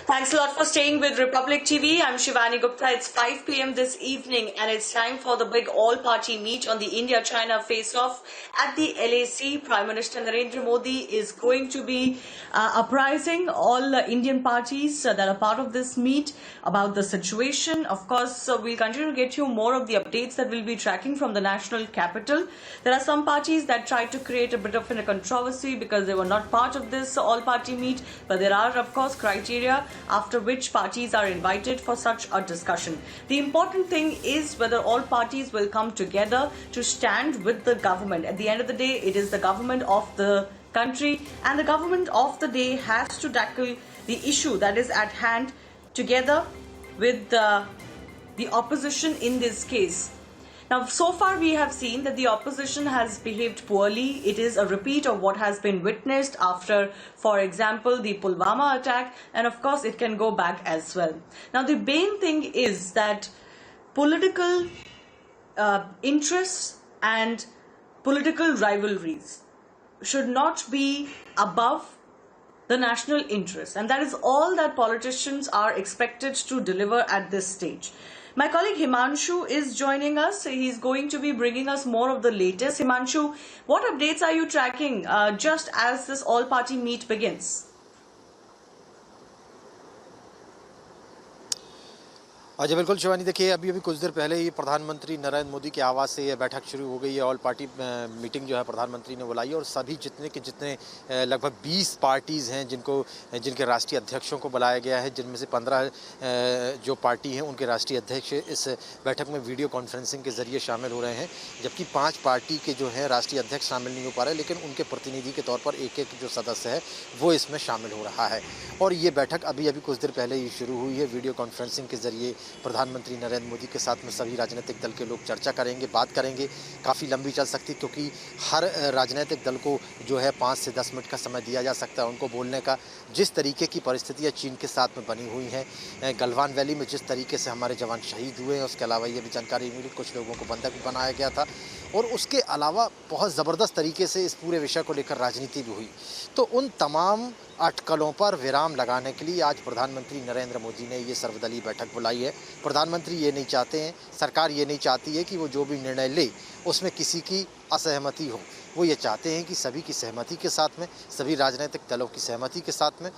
Thanks a lot for staying with Republic TV. I'm Shivani Gupta. It's 5 p.m. this evening and it's time for the big all-party meet on the India-China face-off at the LAC. Prime Minister Narendra Modi is going to be apprising all Indian parties that are part of this meet about the situation. Of course, we'll continue to get you more of the updates that we'll be tracking from the national capital. There are some parties that tried to create a bit of a controversy because they were not part of this all-party meet, but there are, of course, criteria after which parties are invited for such a discussion. The important thing is whether all parties will come together to stand with the government. At the end of the day, it is the government of the country, and the government of the day has to tackle the issue that is at hand together with the opposition in this case. Now, so far we have seen that the opposition has behaved poorly. It is a repeat of what has been witnessed after, for example, the Pulwama attack, and of course it can go back as well. Now, the main thing is that political interests and political rivalries should not be above the national interest, and that is all that politicians are expected to deliver at this stage. My colleague Himanshu is joining us. He's going to be bringing us more of the latest. Himanshu, what updates are you tracking just as this all-party meet begins? जी बिल्कुल शिवानी, देखिए अभी कुछ देर पहले ही प्रधानमंत्री नरेंद्र मोदी के आवाज़ से यह बैठक शुरू हो गई है। ऑल पार्टी मीटिंग जो है प्रधानमंत्री ने बुलाई है और सभी जितने लगभग 20 पार्टीज़ हैं जिनके राष्ट्रीय अध्यक्षों को बुलाया गया है, जिनमें से 15 जो पार्टी हैं उनके राष्ट्रीय अध्यक्ष इस बैठक में वीडियो कॉन्फ्रेंसिंग के ज़रिए शामिल हो रहे हैं, जबकि 5 पार्टी के जो हैं राष्ट्रीय अध्यक्ष शामिल नहीं हो पा रहे, लेकिन उनके प्रतिनिधि के तौर पर एक जो सदस्य है वो इसमें शामिल हो रहा है। और ये बैठक अभी कुछ देर पहले ही शुरू हुई है। वीडियो कॉन्फ्रेंसिंग के ज़रिए प्रधानमंत्री नरेंद्र मोदी के साथ में सभी राजनीतिक दल के लोग चर्चा करेंगे, बात करेंगे। काफ़ी लंबी चल सकती, क्योंकि हर राजनीतिक दल को जो है 5 से 10 मिनट का समय दिया जा सकता है उनको बोलने का। जिस तरीके की परिस्थितियाँ चीन के साथ में बनी हुई हैं, गलवान वैली में जिस तरीके से हमारे जवान शहीद हुए हैं, उसके अलावा ये भी जानकारी मिली कुछ लोगों को बंधक भी बनाया गया था, और उसके अलावा बहुत ज़बरदस्त तरीके से इस पूरे विषय को लेकर राजनीति भी हुई। तो उन तमाम अटकलों पर विराम लगाने के लिए आज प्रधानमंत्री नरेंद्र मोदी ने ये सर्वदलीय बैठक बुलाई है। प्रधानमंत्री ये नहीं चाहते हैं, सरकार ये नहीं चाहती है कि वो जो भी निर्णय ले उसमें किसी की असहमति हो। वो ये चाहते हैं कि सभी की सहमति के साथ में, सभी राजनीतिक दलों की सहमति के साथ में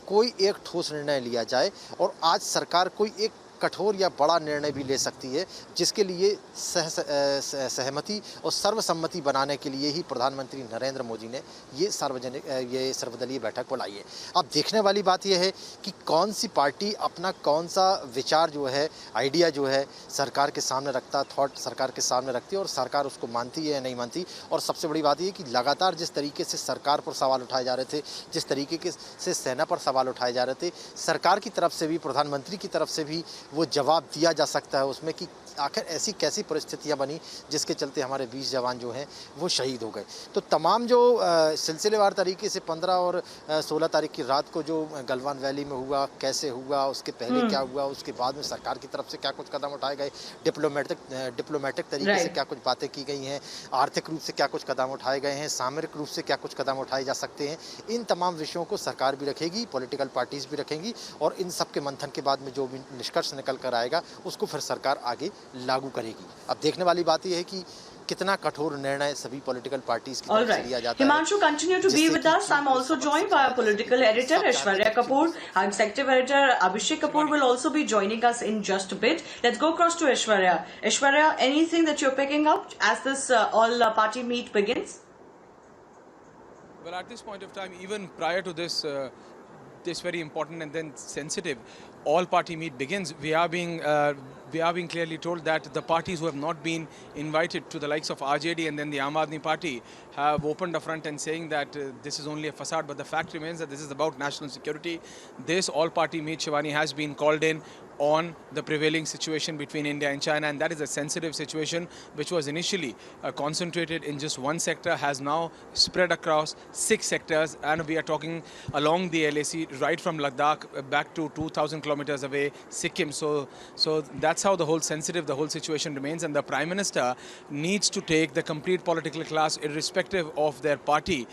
कोई एक ठोस निर्णय लिया जाए। और आज सरकार कोई एक कठोर या बड़ा निर्णय भी ले सकती है, जिसके लिए सहमति और सर्वसम्मति बनाने के लिए ही प्रधानमंत्री नरेंद्र मोदी ने ये सर्वदलीय बैठक बुलाई है। अब देखने वाली बात यह है कि कौन सी पार्टी अपना कौन सा विचार जो है, आइडिया जो है सरकार के सामने रखता, थॉट सरकार के सामने रखती है और सरकार उसको मानती है या नहीं मानती। और सबसे बड़ी बात यह कि लगातार जिस तरीके से सरकार पर सवाल उठाए जा रहे थे, जिस तरीके से सेना पर सवाल उठाए जा रहे थे, सरकार की तरफ से भी, प्रधानमंत्री की तरफ से भी वो जवाब दिया जा सकता है उसमें कि आखिर ऐसी कैसी परिस्थितियां बनी जिसके चलते हमारे 20 जवान जो हैं वो शहीद हो गए। तो तमाम जो सिलसिलेवार तरीके से 15 और 16 तारीख की रात को जो गलवान वैली में हुआ, कैसे हुआ, उसके पहले क्या हुआ, उसके बाद में सरकार की तरफ से क्या कुछ कदम उठाए गए, डिप्लोमेटिक तरीके से क्या कुछ बातें की गई हैं, आर्थिक रूप से क्या कुछ कदम उठाए गए हैं, सामरिक रूप से क्या कुछ कदम उठाए जा सकते हैं, इन तमाम विषयों को सरकार भी रखेगी, पॉलिटिकल पार्टीज़ भी रखेंगी। और इन सब के मंथन के बाद में जो भी निष्कर्ष निकल कर आएगा उसको फिर सरकार आगे लागू करेगी। अब देखने वाली बात यह है कि कितना कठोर निर्णय सभी पॉलिटिकल पार्टीज की तरफ से लिया जाता है। Himanshu, continue to be with us. I'm also joined by our political editor Aishwarya Kapoor. Our executive editor Abhishek Kapoor will also be joining us in just a bit. Let's go across to Aishwarya. Aishwarya, anything that you're picking up as this all-party meet begins? Well, at this point of time, even prior to this very important and then sensitive all-party meet begins, we are being clearly told that the parties who have not been invited, to the likes of RJD and then the Aam Aadmi Party, have opened a front and saying that this is only a facade, but the fact remains that this is about national security. This all-party meet, Shivani, has been called in on the prevailing situation between India and China, and that is a sensitive situation which was initially concentrated in just one sector, has now spread across 6 sectors, and we are talking along the LAC right from Ladakh back to 2,000 kilometers away, Sikkim. So that's how the whole situation remains, and the Prime Minister needs to take the complete political class, irrespective of their party,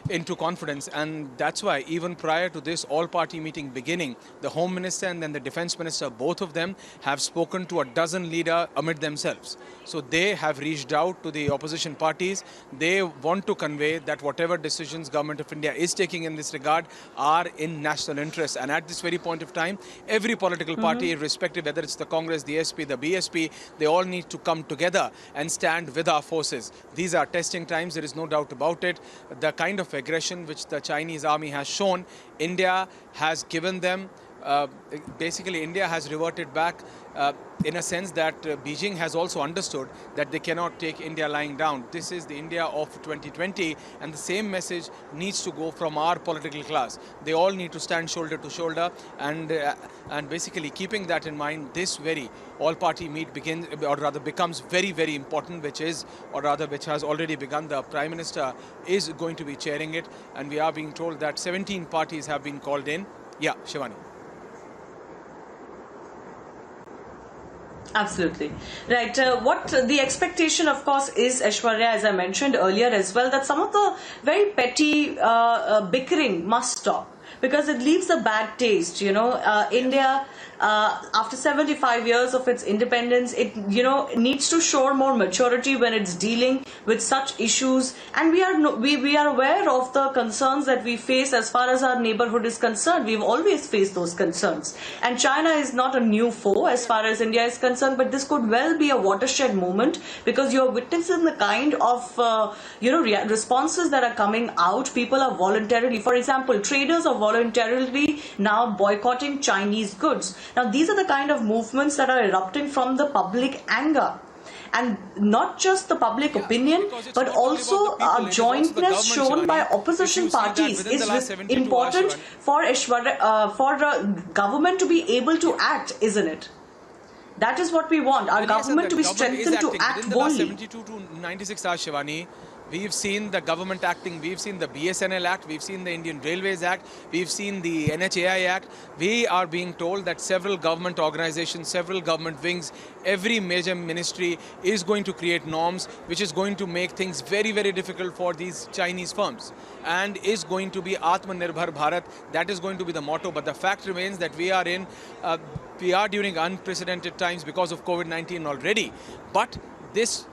into confidence. And that's why even prior to this all-party meeting beginning, the Home Minister and then the Defence Minister, both of them have spoken to a dozen leaders amid themselves. So they have reached out to the opposition parties. They want to convey that whatever decisions Government of India is taking in this regard are in national interest. And at this very point of time, every political party, irrespective whether it's the Congress, the SP, the BSP, they all need to come together and stand with our forces. These are testing times, there is no doubt about it. The kind of aggression which the Chinese army has shown, India has given them, basically India has reverted back in a sense that Beijing has also understood that they cannot take India lying down. This is the India of 2020, and the same message needs to go from our political class. They all need to stand shoulder to shoulder, and basically keeping that in mind, this very all-party meet begins, or rather becomes very, very important, which has already begun. The Prime Minister is going to be chairing it, and we are being told that 17 parties have been called in. Yeah, Shivani. Absolutely. Right. What the expectation, of course, is, Aishwarya, as I mentioned earlier as well, that some of the very petty bickering must stop, because it leaves a bad taste. India, after 75 years of its independence, it needs to show more maturity when it's dealing with such issues. And we are aware of the concerns that we face as far as our neighborhood is concerned. We've always faced those concerns, and China is not a new foe as far as India is concerned. But this could well be a watershed moment, because you're witnessing the kind of responses that are coming out. People are voluntarily, for example, traders are voluntarily now boycotting Chinese goods. Now, these are the kind of movements that are erupting from the public anger. And not just the public opinion, but also jointness shown by opposition parties is important for the government to be able to act, isn't it? That is what we want, our government to be strengthened to act boldly. Within the last 72 to 96 hours, Shivani, we've seen the government acting, we've seen the BSNL Act, we've seen the Indian Railways Act, we've seen the NHAI Act. We are being told that several government organizations, several government wings, every major ministry is going to create norms which is going to make things very, very difficult for these Chinese firms, and is going to be Atmanirbhar Bharat. That is going to be the motto. But the fact remains that we are during unprecedented times because of COVID-19 already. But this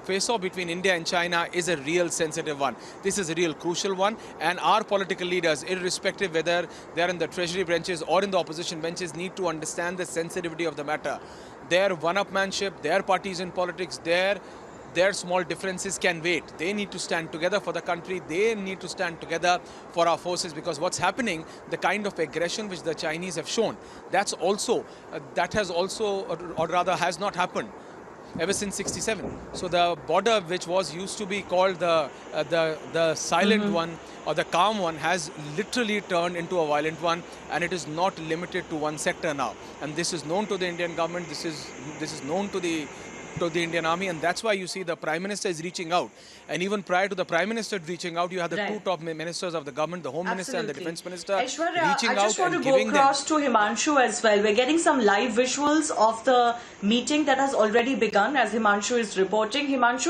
face-off between India and China is a real sensitive one. This is a real crucial one, and our political leaders, irrespective whether they are in the treasury benches or in the opposition benches, need to understand the sensitivity of the matter. Their one-upmanship, their parties in politics, their small differences can wait. They need to stand together for the country. They need to stand together for our forces, because what's happening, the kind of aggression which the Chinese have shown, that has not happened ever since 67. So the border, which used to be called the silent one or the calm one, has literally turned into a violent one, and it is not limited to one sector now. And this is known to the Indian government. This is known to the Indian Army, and that's why you see the Prime Minister is reaching out. And even prior to the Prime Minister reaching out, you have the two top ministers of the government, the Home Minister and the Defence Minister, Aishwarya, reaching out and giving them... I just want to go across to Himanshu as well. We're getting some live visuals of the meeting that has already begun, as Himanshu is reporting. Himanshu,